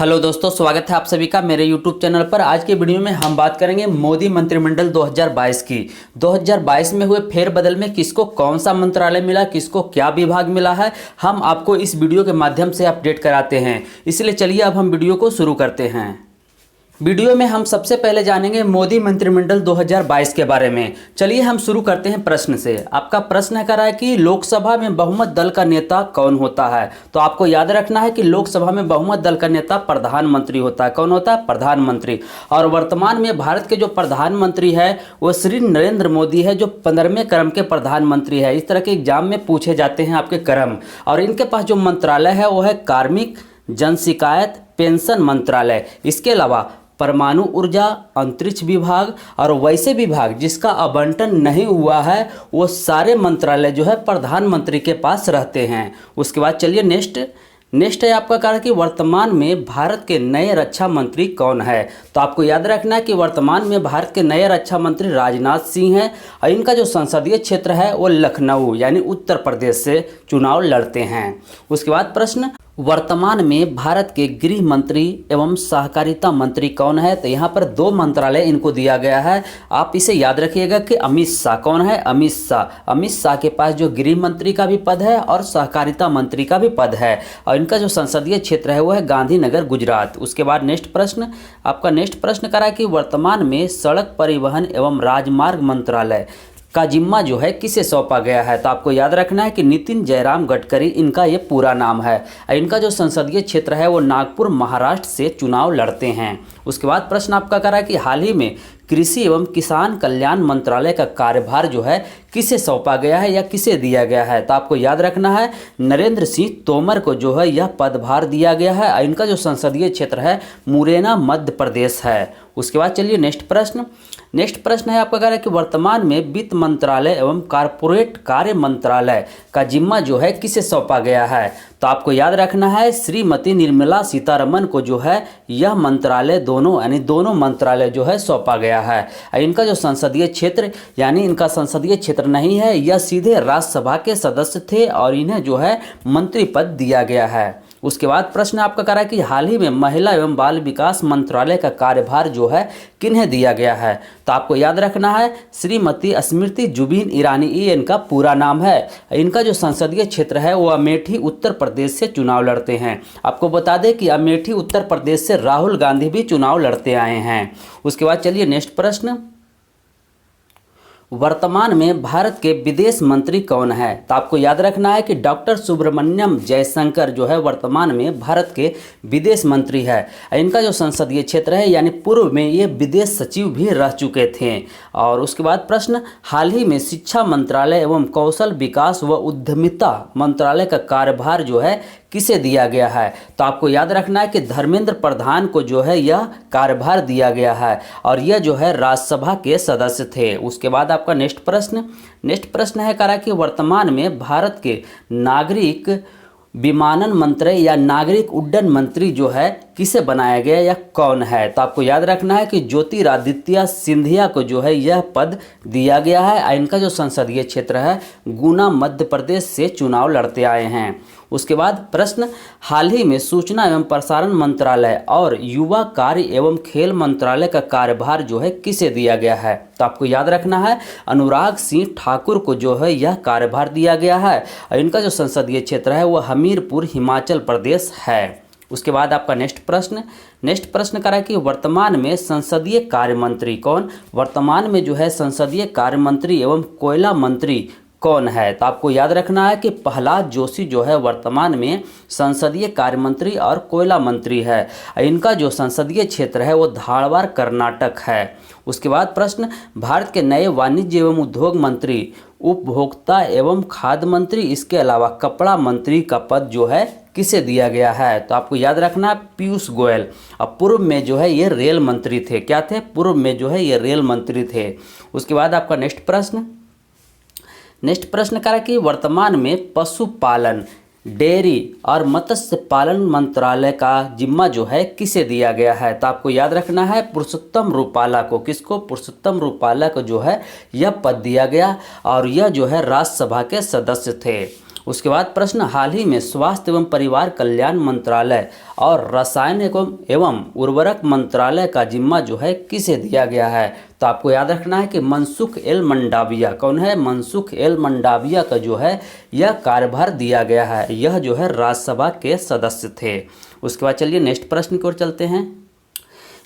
Hello दोस्तों, स्वागत है आप सभी का मेरे YouTube चैनल पर। आज के वीडियो में हम बात करेंगे मोदी मंत्रिमंडल 2022 की। 2022 में हुए फेरबदल में किसको कौन सा मंत्रालय मिला, किसको क्या विभाग मिला है, हम आपको इस वीडियो के माध्यम से अपडेट कराते हैं। इसलिए चलिए अब हम वीडियो को शुरू करते हैं। वीडियो में हम सबसे पहले जानेंगे मोदी मंत्रिमंडल 2022 के बारे में। चलिए हम शुरू करते हैं प्रश्न से। आपका प्रश्न कह रहा है कि लोकसभा में बहुमत दल का नेता कौन होता है। तो आपको याद रखना है कि लोकसभा में बहुमत दल का नेता प्रधानमंत्री होता है। कौन होता है? प्रधानमंत्री। और वर्तमान में भारत के जो प्रधानमंत्री है वो श्री नरेंद्र मोदी है, जो 15वें क्रम के प्रधानमंत्री है। इस तरह के एग्जाम में पूछे जाते हैं आपके क्रम। और इनके पास जो मंत्रालय है वो है कार्मिक, जन शिकायत, पेंशन मंत्रालय। इसके अलावा परमाणु ऊर्जा, अंतरिक्ष विभाग और वैसे विभाग जिसका आवंटन नहीं हुआ है वो सारे मंत्रालय जो है प्रधानमंत्री के पास रहते हैं। उसके बाद चलिए नेक्स्ट है आपका कार्य कि वर्तमान में भारत के नए रक्षा मंत्री कौन है। तो आपको याद रखना है कि वर्तमान में भारत के नए रक्षा मंत्री राजनाथ सिंह हैं और इनका जो संसदीय क्षेत्र है वो लखनऊ यानी उत्तर प्रदेश से चुनाव लड़ते हैं। उसके बाद प्रश्न, वर्तमान में भारत के गृह मंत्री एवं सहकारिता मंत्री कौन है। तो यहाँ पर दो मंत्रालय इनको दिया गया है। आप इसे याद रखिएगा कि अमित शाह। कौन है? अमित शाह। अमित शाह के पास जो गृह मंत्री का भी पद है और सहकारिता मंत्री का भी पद है और इनका जो संसदीय क्षेत्र है वो है गांधीनगर, गुजरात। उसके बाद नेक्स्ट प्रश्न करा कि वर्तमान में सड़क परिवहन एवं राजमार्ग मंत्रालय का जिम्मा जो है किसे सौंपा गया है। तो आपको याद रखना है कि नितिन जयराम गडकरी इनका ये पूरा नाम है। इनका जो संसदीय क्षेत्र है वो नागपुर, महाराष्ट्र से चुनाव लड़ते हैं। उसके बाद प्रश्न आपका कह रहा है कि हाल ही में कृषि एवं किसान कल्याण मंत्रालय का कार्यभार जो है किसे सौंपा गया है या किसे दिया गया है। तो आपको याद रखना है नरेंद्र सिंह तोमर को जो है यह पदभार दिया गया है। इनका जो संसदीय क्षेत्र है मुरैना, मध्य प्रदेश है। उसके बाद चलिए नेक्स्ट प्रश्न है आपका कह रहा है कि वर्तमान में वित्त मंत्रालय एवं कारपोरेट कार्य मंत्रालय का जिम्मा जो है किसे सौंपा गया है। तो आपको याद रखना है श्रीमती निर्मला सीतारमन को जो है यह मंत्रालय दोनों मंत्रालय जो है सौंपा गया है। इनका जो संसदीय क्षेत्र यानी इनका संसदीय क्षेत्र नहीं है, यह सीधे राज्यसभा के सदस्य थे और इन्हें जो है मंत्री पद दिया गया है। उसके बाद प्रश्न आपका कह रहा है कि हाल ही में महिला एवं बाल विकास मंत्रालय का कार्यभार जो है किन्हें दिया गया है। तो आपको याद रखना है श्रीमती स्मृति जुबिन ईरानी, ये इनका पूरा नाम है। इनका जो संसदीय क्षेत्र है वो अमेठी, उत्तर प्रदेश से चुनाव लड़ते हैं। आपको बता दें कि अमेठी, उत्तर प्रदेश से राहुल गांधी भी चुनाव लड़ते आए हैं। उसके बाद चलिए नेक्स्ट प्रश्न, वर्तमान में भारत के विदेश मंत्री कौन है। तो आपको याद रखना है कि डॉक्टर सुब्रमण्यम जयशंकर जो है वर्तमान में भारत के विदेश मंत्री है। इनका जो संसदीय क्षेत्र है यानी पूर्व में ये विदेश सचिव भी रह चुके थे। और उसके बाद प्रश्न, हाल ही में शिक्षा मंत्रालय एवं कौशल विकास व उद्यमिता मंत्रालय का कार्यभार जो है किसे दिया गया है। तो आपको याद रखना है कि धर्मेंद्र प्रधान को जो है यह कार्यभार दिया गया है और यह जो है राज्यसभा के सदस्य थे। उसके बाद आपका नेक्स्ट प्रश्न है करा कि वर्तमान में भारत के नागरिक विमानन मंत्री या नागरिक उड्डयन मंत्री जो है किसे बनाया गया या कौन है। तो आपको याद रखना है कि ज्योतिरादित्य सिंधिया को जो है यह पद दिया गया है। इनका जो संसदीय क्षेत्र है गुना, मध्य प्रदेश से चुनाव लड़ते आए हैं। उसके बाद प्रश्न, हाल ही में सूचना एवं प्रसारण मंत्रालय और युवा कार्य एवं खेल मंत्रालय का कार्यभार जो है किसे दिया गया है। तो आपको याद रखना है अनुराग सिंह ठाकुर को जो है यह कार्यभार दिया गया है। इनका जो संसदीय क्षेत्र है वह हमीरपुर, हिमाचल प्रदेश है। उसके बाद आपका नेक्स्ट प्रश्न करा कि वर्तमान में संसदीय कार्य मंत्री कौन। वर्तमान में जो है संसदीय कार्य मंत्री एवं कोयला मंत्री कौन है। तो आपको याद रखना है कि प्रहलाद जोशी जो है वर्तमान में संसदीय कार्य मंत्री और कोयला मंत्री है। इनका जो संसदीय क्षेत्र है वो धारवाड़, कर्नाटक है। उसके बाद प्रश्न, भारत के नए वाणिज्य एवं उद्योग मंत्री, उपभोक्ता एवं खाद्य मंत्री, इसके अलावा कपड़ा मंत्री का पद जो है किसे दिया गया है। तो आपको याद रखना है पीयूष गोयल। अब पूर्व में जो है ये रेल मंत्री थे। क्या थे? पूर्व में जो है ये रेल मंत्री थे। उसके बाद आपका नेक्स्ट प्रश्न करा कि वर्तमान में पशुपालन, डेयरी और मत्स्य पालन मंत्रालय का जिम्मा जो है किसे दिया गया है। तो आपको याद रखना है पुरुषोत्तम रूपाला को। किसको? पुरुषोत्तम रूपाला को जो है यह पद दिया गया और यह जो है राज्यसभा के सदस्य थे। उसके बाद प्रश्न, हाल ही में स्वास्थ्य एवं परिवार कल्याण मंत्रालय और रसायन एवं उर्वरक मंत्रालय का जिम्मा जो है किसे दिया गया है? तो आपको याद रखना है कि मनसुख एल मंडाविया। कौन है? मनसुख एल मंडाविया का जो है यह कार्यभार दिया गया है। यह जो है राज्यसभा के सदस्य थे। उसके बाद चलिए नेक्स्ट प्रश्न की ओर चलते हैं।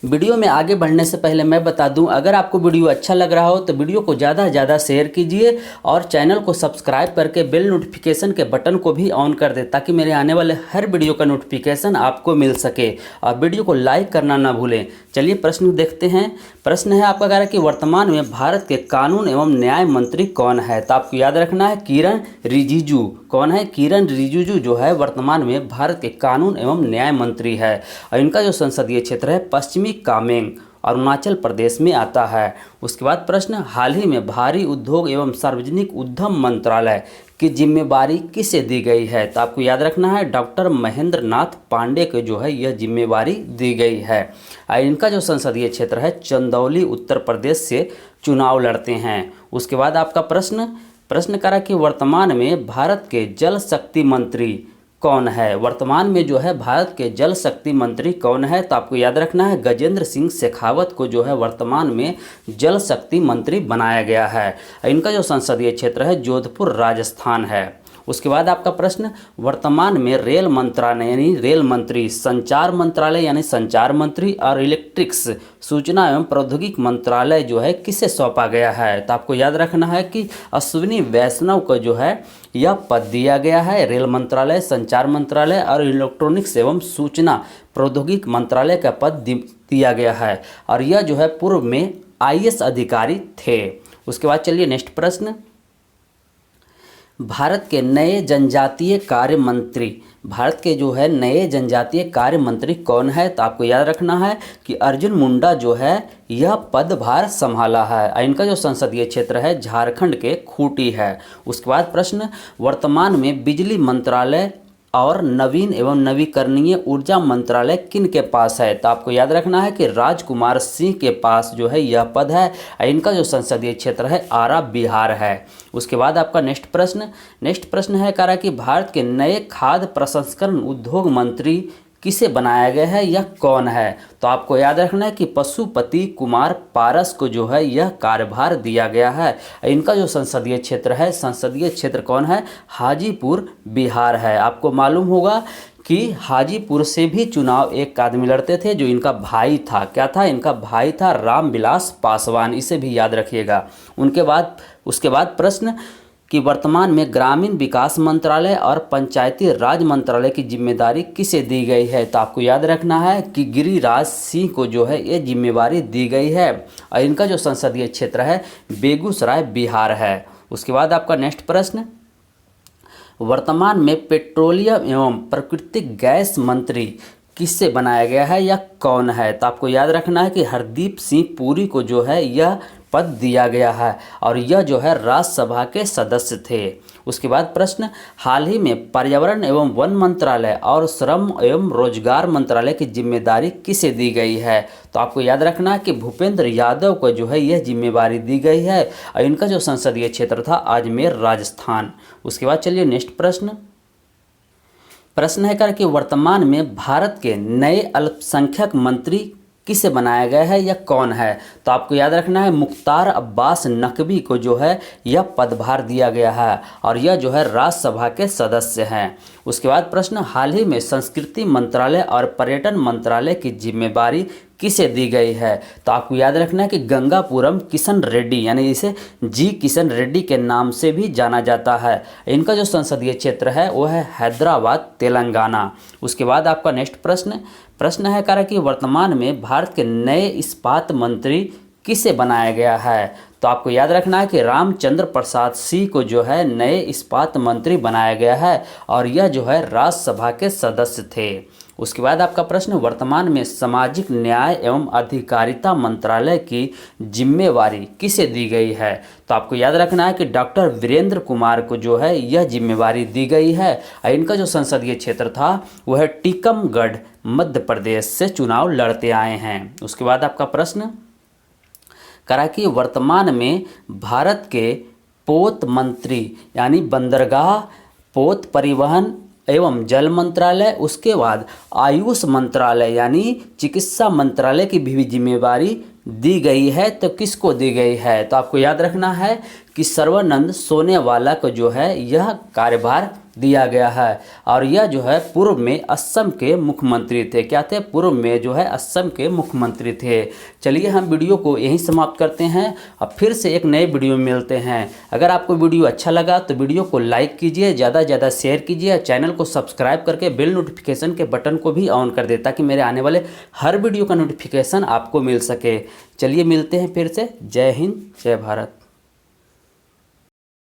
वीडियो में आगे बढ़ने से पहले मैं बता दूं, अगर आपको वीडियो अच्छा लग रहा हो तो वीडियो को ज़्यादा से ज़्यादा शेयर कीजिए और चैनल को सब्सक्राइब करके बेल नोटिफिकेशन के बटन को भी ऑन कर दे, ताकि मेरे आने वाले हर वीडियो का नोटिफिकेशन आपको मिल सके। और वीडियो को लाइक करना ना भूलें। चलिए प्रश्न देखते हैं। प्रश्न है आपका कह रहा है कि वर्तमान में भारत के कानून एवं न्याय मंत्री कौन है? तो आपको याद रखना है किरण रिजिजू। कौन है? किरण रिजिजू जो है वर्तमान में भारत के कानून एवं न्याय मंत्री है। और इनका जो संसदीय क्षेत्र है पश्चिमी कामेंग अरुणाचल प्रदेश में आता है। उसके बाद प्रश्न, हाल ही में भारी उद्योग एवं सार्वजनिक उद्यम मंत्रालय की जिम्मेवारी किसे दी गई है? तो आपको याद रखना है डॉक्टर महेंद्र नाथ पांडे को जो है यह जिम्मेवारी दी गई है। इनका जो संसदीय क्षेत्र है चंदौली उत्तर प्रदेश से चुनाव लड़ते हैं। उसके बाद आपका प्रश्न करा कि वर्तमान में भारत के जल शक्ति मंत्री कौन है? वर्तमान में जो है भारत के जल शक्ति मंत्री कौन है? तो आपको याद रखना है गजेंद्र सिंह शेखावत को जो है वर्तमान में जल शक्ति मंत्री बनाया गया है। इनका जो संसदीय क्षेत्र है जोधपुर राजस्थान है। उसके बाद आपका प्रश्न, वर्तमान में रेल मंत्रालय यानी रेल मंत्री, संचार मंत्रालय यानी संचार मंत्री और इलेक्ट्रिक्स सूचना एवं प्रौद्योगिकी मंत्रालय जो है किसे सौंपा गया है? तो आपको याद रखना है कि अश्विनी वैष्णव को जो है यह पद दिया गया है। रेल मंत्रालय, संचार मंत्रालय और इलेक्ट्रॉनिक्स एवं सूचना प्रौद्योगिकी मंत्रालय का पद दिया गया है। और यह जो है पूर्व में IAS अधिकारी थे। उसके बाद चलिए नेक्स्ट प्रश्न, भारत के नए जनजातीय कार्य मंत्री, भारत के जो है नए जनजातीय कार्य मंत्री कौन है? तो आपको याद रखना है कि अर्जुन मुंडा जो है यह पदभार संभाला है। इनका जो संसदीय क्षेत्र है झारखंड के खूंटी है। उसके बाद प्रश्न, वर्तमान में बिजली मंत्रालय और नवीन एवं नवीकरणीय ऊर्जा मंत्रालय किन के पास है? तो आपको याद रखना है कि राजकुमार सिंह के पास जो है यह पद है। इनका जो संसदीय क्षेत्र है आरा बिहार है। उसके बाद आपका नेक्स्ट प्रश्न है कह रहा है कि भारत के नए खाद्य प्रसंस्करण उद्योग मंत्री किसे बनाया गया है? यह कौन है? तो आपको याद रखना है कि पशुपति कुमार पारस को जो है यह कार्यभार दिया गया है। इनका जो संसदीय क्षेत्र कौन है? हाजीपुर बिहार है। आपको मालूम होगा कि हाजीपुर से भी चुनाव एक आदमी लड़ते थे जो इनका भाई था। क्या था? इनका भाई था रामविलास पासवान। इसे भी याद रखिएगा। उसके बाद प्रश्न कि वर्तमान में ग्रामीण विकास मंत्रालय और पंचायती राज मंत्रालय की जिम्मेदारी किसे दी गई है? तो आपको याद रखना है कि गिरिराज सिंह को जो है ये जिम्मेवारी दी गई है। और इनका जो संसदीय क्षेत्र है बेगूसराय बिहार है। उसके बाद आपका नेक्स्ट प्रश्न, वर्तमान में पेट्रोलियम एवं प्राकृतिक गैस मंत्री किससे बनाया गया है या कौन है? तो आपको याद रखना है कि हरदीप सिंह पुरी को जो है यह पद दिया गया है और यह जो है राज्यसभा के सदस्य थे। उसके बाद प्रश्न, हाल ही में पर्यावरण एवं वन मंत्रालय और श्रम एवं रोजगार मंत्रालय की जिम्मेदारी किसे दी गई है? तो आपको याद रखना है कि भूपेंद्र यादव को जो है यह जिम्मेवारी दी गई है और इनका जो संसदीय क्षेत्र था अजमेर राजस्थान। उसके बाद चलिए नेक्स्ट प्रश्न है कि वर्तमान में भारत के नए अल्पसंख्यक मंत्री किसे बनाया गया है या कौन है? तो आपको याद रखना है मुख्तार अब्बास नकवी को जो है यह पदभार दिया गया है और यह जो है राज्यसभा के सदस्य हैं। उसके बाद प्रश्न, हाल ही में संस्कृति मंत्रालय और पर्यटन मंत्रालय की जिम्मेवारी किसे दी गई है? तो आपको याद रखना है कि गंगापुरम किशन रेड्डी यानी इसे जी किशन रेड्डी के नाम से भी जाना जाता है। इनका जो संसदीय क्षेत्र है वो है हैदराबाद तेलंगाना। उसके बाद आपका नेक्स्ट प्रश्न है कह रहा कि वर्तमान में भारत के नए इस्पात मंत्री किसे बनाया गया है? तो आपको याद रखना है कि रामचंद्र प्रसाद सिंह को जो है नए इस्पात मंत्री बनाया गया है और यह जो है राज्यसभा के सदस्य थे। उसके बाद आपका प्रश्न, वर्तमान में सामाजिक न्याय एवं अधिकारिता मंत्रालय की जिम्मेवारी किसे दी गई है? तो आपको याद रखना है कि डॉक्टर वीरेंद्र कुमार को जो है यह जिम्मेवारी दी गई है और इनका जो संसदीय क्षेत्र था वह टीकमगढ़ मध्य प्रदेश से चुनाव लड़ते आए हैं। उसके बाद आपका प्रश्न करा कि वर्तमान में भारत के पोत मंत्री यानी बंदरगाह पोत परिवहन एवं जल मंत्रालय, उसके बाद आयुष मंत्रालय यानी चिकित्सा मंत्रालय की भी जिम्मेवारी दी गई है। तो किसको दी गई है? तो आपको याद रखना है कि सर्बानंद सोनोवाल को जो है यह कार्यभार दिया गया है। और यह जो है पूर्व में असम के मुख्यमंत्री थे। क्या थे? पूर्व में जो है असम के मुख्यमंत्री थे। चलिए हम वीडियो को यहीं समाप्त करते हैं और फिर से एक नए वीडियो में मिलते हैं। अगर आपको वीडियो अच्छा लगा तो वीडियो को लाइक कीजिए, ज़्यादा से ज़्यादा शेयर कीजिए, चैनल को सब्सक्राइब करके बेल नोटिफिकेशन के बटन को भी ऑन कर दे ताकि मेरे आने वाले हर वीडियो का नोटिफिकेशन आपको मिल सके। चलिए मिलते हैं फिर से। जय हिंद, जय भारत।